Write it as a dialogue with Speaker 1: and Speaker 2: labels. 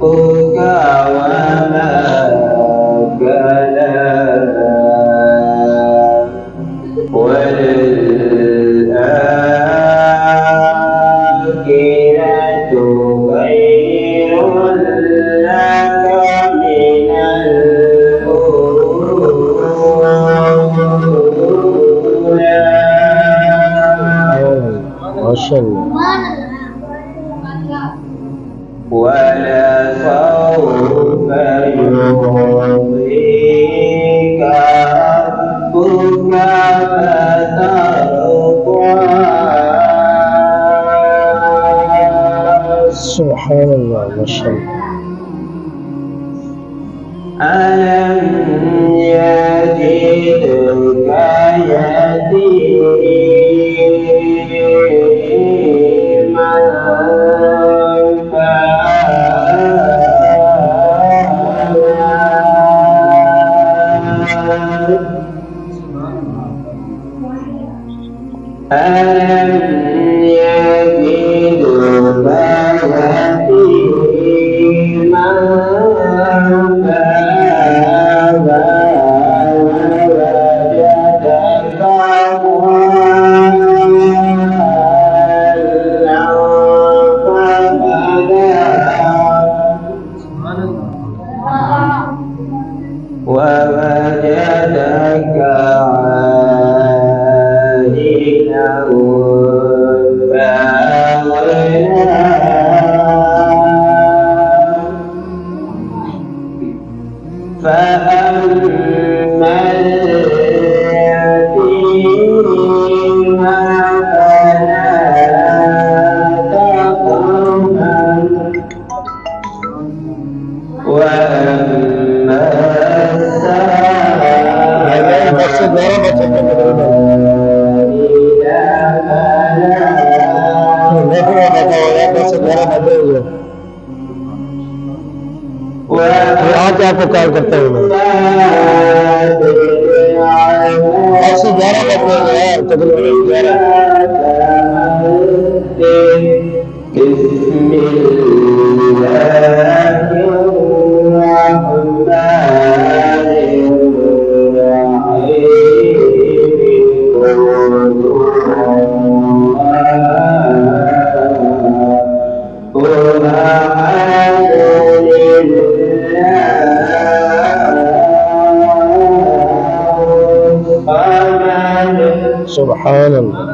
Speaker 1: وما كلا وللآخرة خير لك من الأولى
Speaker 2: ما شاء الله.
Speaker 1: ولسوف يعطيك ربك فترضى
Speaker 2: سبحان الله ما شاء الله.
Speaker 1: ألم يجدك يتيما ألم يجدك يتيما ووجدك عائلا فأما اليتيم فلا تقهر وأما
Speaker 2: क्या पुकार करता हूँ मैं ऐसे 11 बज गए यार तकरीबन 11
Speaker 1: بسم الله الرحمن
Speaker 2: سبحان الله.